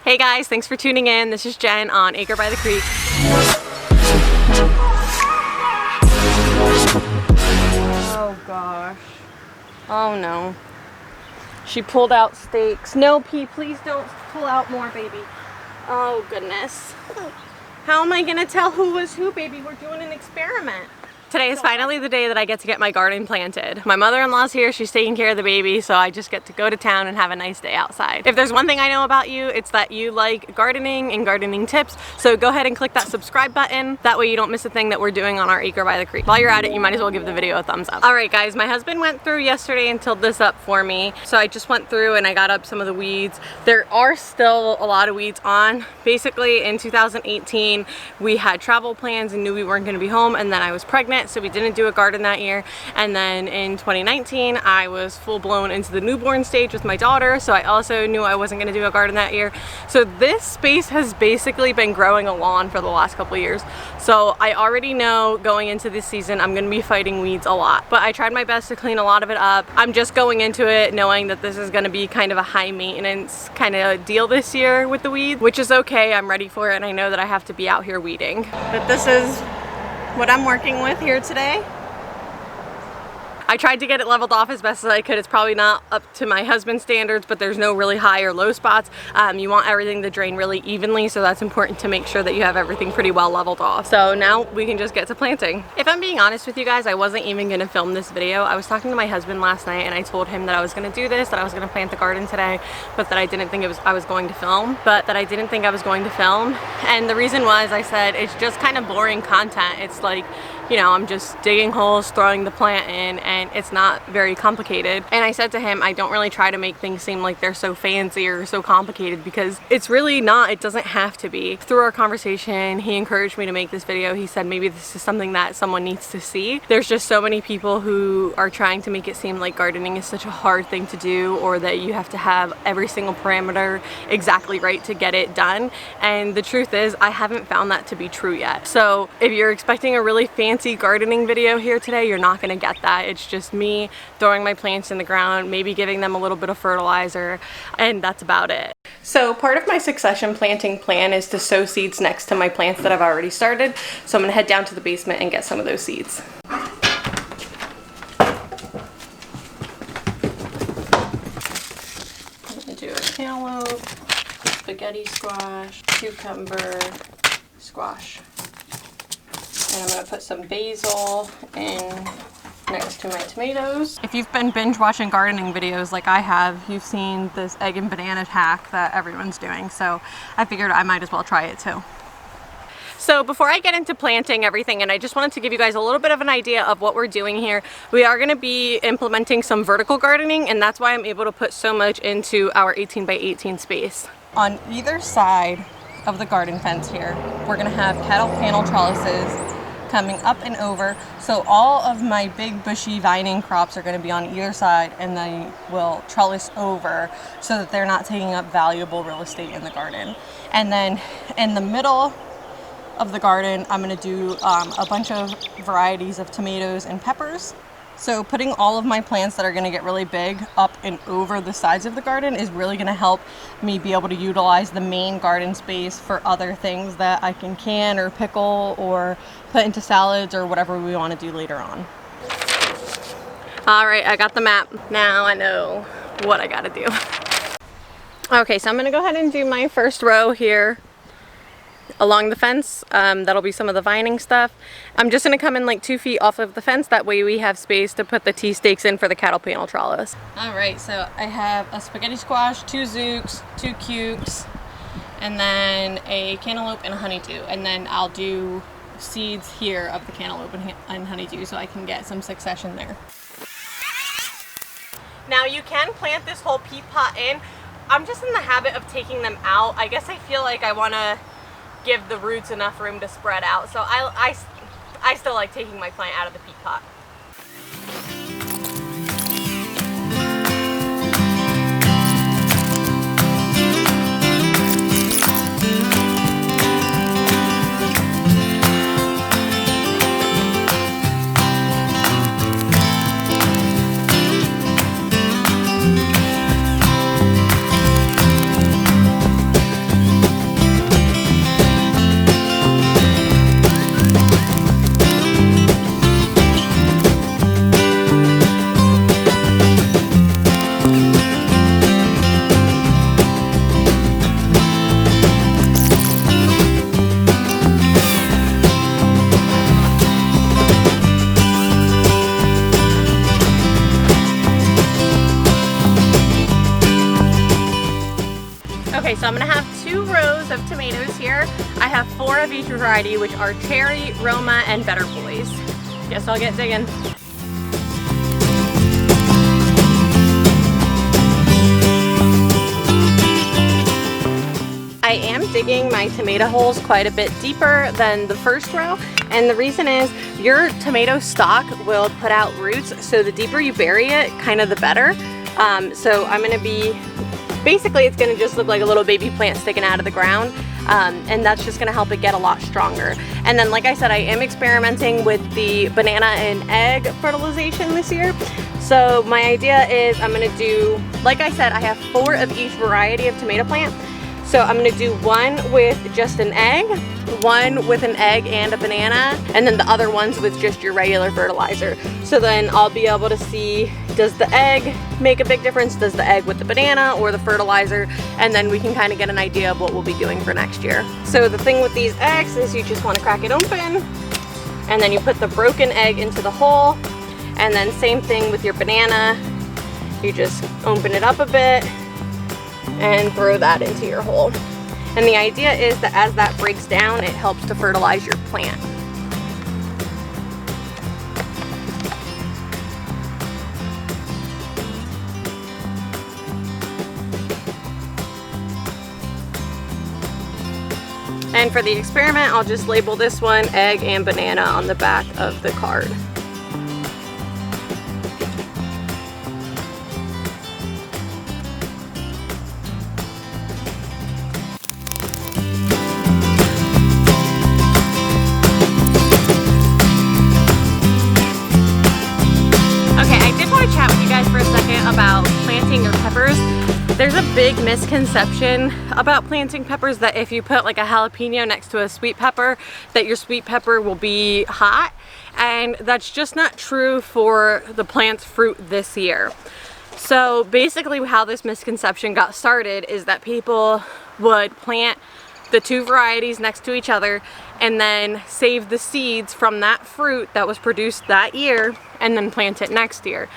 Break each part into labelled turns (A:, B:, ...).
A: Hey guys, thanks for tuning in. This is Jen on Acre by the Creek. Oh gosh. Oh no. She pulled out steaks. No, P, please don't pull out more, baby. Oh goodness. How am I gonna tell who was who, baby? We're doing an experiment. Today is finally the day that I get to get my garden planted. My mother-in-law's here, she's taking care of the baby, so I just get to go to town and have a nice day outside. If there's one thing I know about you, it's that you like gardening and gardening tips, so go ahead and click that subscribe button. That way you don't miss a thing that we're doing on our Acre by the Creek. While you're at it, you might as well give the video a thumbs up. Alright guys, my husband went through yesterday and tilled this up for me, so I just went through and I got up some of the weeds. There are still a lot of weeds on. Basically in 2018, we had travel plans and knew we weren't going to be home, and then I was pregnant, so we didn't do a garden that year. And then in 2019 I was full-blown into the newborn stage with my daughter, so I also knew I wasn't going to do a garden that year. So this space has basically been growing a lawn for the last couple of years, so I already know going into this season I'm going to be fighting weeds a lot, but I tried my best to clean a lot of it up. I'm just going into it knowing that this is going to be kind of a high maintenance kind of deal this year with the weeds, which is okay. I'm ready for it and I know that I have to be out here weeding. But this is what I'm working with here today. I tried to get it leveled off as best as I could. It's probably not up to my husband's standards, but there's no really high or low spots. You want everything to drain really evenly, so that's important to make sure that you have everything pretty well leveled off. So now we can just get to planting. If I'm being honest with you guys, I wasn't even gonna film this video. I was talking to my husband last night and I told him that I was gonna do this, that I was gonna plant the garden today, but that I didn't think I was going to film. And the reason was, I said, it's just kind of boring content. It's like, you know, I'm just digging holes, throwing the plant in, and it's not very complicated. And I said to him, I don't really try to make things seem like they're so fancy or so complicated, because it's really not. It doesn't have to be. Through our conversation, he encouraged me to make this video. He said maybe this is something that someone needs to see. There's just so many people who are trying to make it seem like gardening is such a hard thing to do, or that you have to have every single parameter exactly right to get it done. And the truth is, I haven't found that to be true yet. So if you're expecting a really fancy gardening video here today, you're not going to get that. It's just me throwing my plants in the ground, maybe giving them a little bit of fertilizer, and that's about it. So part of my succession planting plan is to sow seeds next to my plants that I've already started. So I'm going to head down to the basement and get some of those seeds. I'm going to do a cantaloupe, spaghetti squash, cucumber, squash. And I'm going to put some basil in next to my tomatoes. If you've been binge watching gardening videos like I have, you've seen this egg and banana hack that everyone's doing, so I figured I might as well try it too. So before I get into planting everything, and I just wanted to give you guys a little bit of an idea of what we're doing here, we are going to be implementing some vertical gardening, and that's why I'm able to put so much into our 18 by 18 space. On either side of the garden fence here, we're going to have cattle panel trellises coming up and over, so all of my big bushy vining crops are going to be on either side, and they will trellis over so that they're not taking up valuable real estate in the garden. And then in the middle of the garden, I'm going to do a bunch of varieties of tomatoes and peppers. So putting all of my plants that are going to get really big up and over the sides of the garden is really going to help me be able to utilize the main garden space for other things that I can or pickle or put into salads or whatever we want to do later on. Alright, I got the map. Now I know what I got to do. Okay, so I'm going to go ahead and do my first row here along the fence. That'll be some of the vining stuff. I'm just going to come in like 2 feet off of the fence, that way we have space to put the T-stakes in for the cattle panel trellis. Alright, so I have a spaghetti squash, 2 zooks, 2 cukes, and then a cantaloupe and a honeydew, and then I'll do seeds here of the cantaloupe and honeydew so I can get some succession there. Now you can plant this whole peat pot in. I'm just in the habit of taking them out. I guess I feel like I want to give the roots enough room to spread out, so I still like taking my plant out of the peat pot. I'm gonna have 2 rows of tomatoes here. I have 4 of each variety, which are cherry, Roma, and Better Boys. Guess I'll get digging. I am digging my tomato holes quite a bit deeper than the first row, and the reason is your tomato stalk will put out roots, so the deeper you bury it, kind of the better. So I'm gonna be, basically it's gonna just look like a little baby plant sticking out of the ground, and that's just gonna help it get a lot stronger. And then, like I said, I am experimenting with the banana and egg fertilization this year. So my idea is I'm gonna do, like I said, I have 4 of each variety of tomato plant. So I'm gonna do 1 with just an egg, 1 with an egg and a banana, and then the other ones with just your regular fertilizer. So then I'll be able to see, does the egg make a big difference? Does the egg with the banana or the fertilizer? And then we can kind of get an idea of what we'll be doing for next year. So the thing with these eggs is you just want to crack it open, and then you put the broken egg into the hole, and then same thing with your banana. You just open it up a bit and throw that into your hole. And the idea is that as that breaks down, it helps to fertilize your plant. And for the experiment, I'll just label this one egg and banana on the back of the card. About planting your peppers. There's a big misconception about planting peppers that if you put like a jalapeno next to a sweet pepper, that your sweet pepper will be hot, and that's just not true for the plant's fruit this year. So basically how this misconception got started is that people would plant the 2 varieties next to each other and then save the seeds from that fruit that was produced that year and then plant it next year.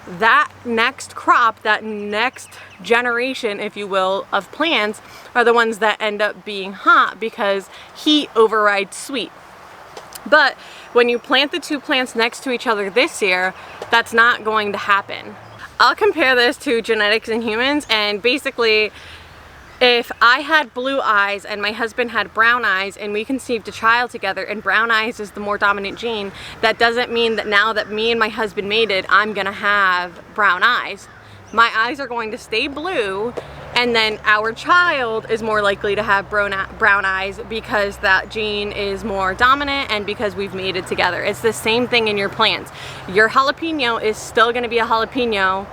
A: That next crop, that next generation, if you will, of plants are the ones that end up being hot because heat overrides sweet. But when you plant the 2 plants next to each other this year, that's not going to happen. I'll compare this to genetics in humans, and basically if I had blue eyes and my husband had brown eyes and we conceived a child together and brown eyes is the more dominant gene, that doesn't mean that now that me and my husband mated, I'm gonna have brown eyes. My eyes are going to stay blue, and then our child is more likely to have brown eyes because that gene is more dominant and because we've mated together. It's the same thing in your plants. Your jalapeno is still gonna be a jalapeno,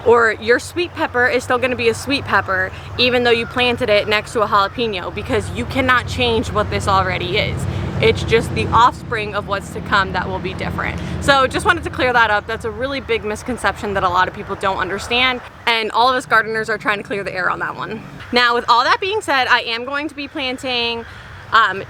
A: or your sweet pepper is still going to be a sweet pepper even though you planted it next to a jalapeno, because you cannot change what this already is. It's just the offspring of what's to come that will be different. So just wanted to clear that up. That's a really big misconception that a lot of people don't understand, and all of us gardeners are trying to clear the air on that one. Now, with all that being said, I am going to be planting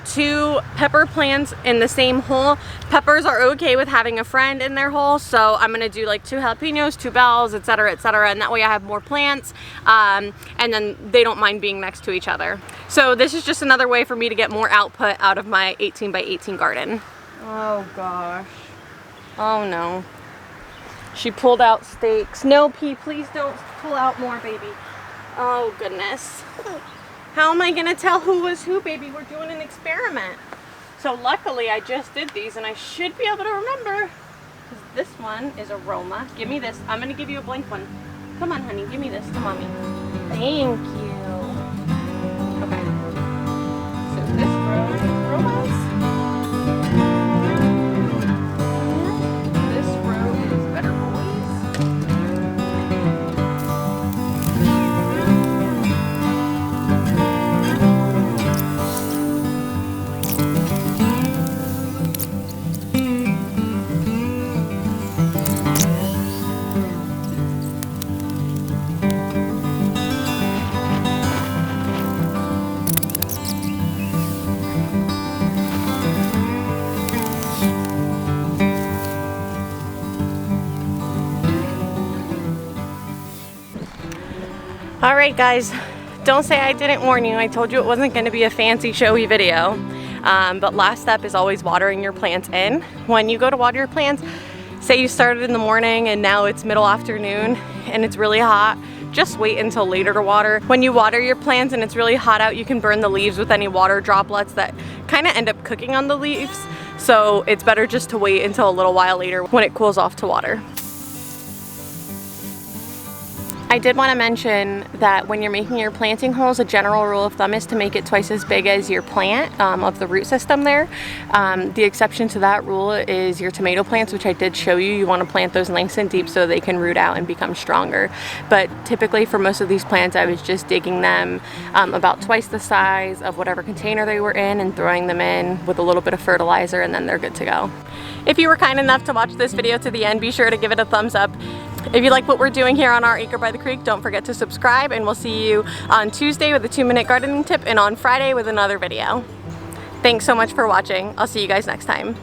A: 2 pepper plants in the same hole. Peppers are okay with having a friend in their hole, so I'm gonna do like 2 jalapenos, 2 bells, etc., etc., and that way I have more plants, and then they don't mind being next to each other. So this is just another way for me to get more output out of my 18 by 18 garden. Oh gosh. Oh no. She pulled out stakes. No, P, please don't pull out more, baby. Oh goodness. How am I gonna tell who was who, baby? We're doing an experiment. So luckily I just did these and I should be able to remember. Because this one is a Roma. Give me this. I'm gonna give you a blank one. Come on, honey, give me this to mommy. Thank you. Okay. So this row is Romas. This row is Better Boys. All right, guys, Don't say I didn't warn you. I told you it wasn't going to be a fancy showy video. But last step is always watering your plants in. When you go to water your plants, say you started in the morning and now it's middle afternoon and it's really hot, just wait until later to water. When you water your plants and it's really hot out, you can burn the leaves with any water droplets that kind of end up cooking on the leaves. So it's better just to wait until a little while later when it cools off to water. I did want to mention that when you're making your planting holes, a general rule of thumb is to make it twice as big as your plant of the root system there. The exception to that rule is your tomato plants, which I did show you. You want to plant those nice and deep so they can root out and become stronger. But typically for most of these plants, I was just digging them about twice the size of whatever container they were in and throwing them in with a little bit of fertilizer, and then they're good to go. If you were kind enough to watch this video to the end, be sure to give it a thumbs up. If you like what we're doing here on our Acre by the Creek, don't forget to subscribe, and we'll see you on Tuesday with a 2-minute gardening tip and on Friday with another video. Thanks so much for watching. I'll see you guys next time.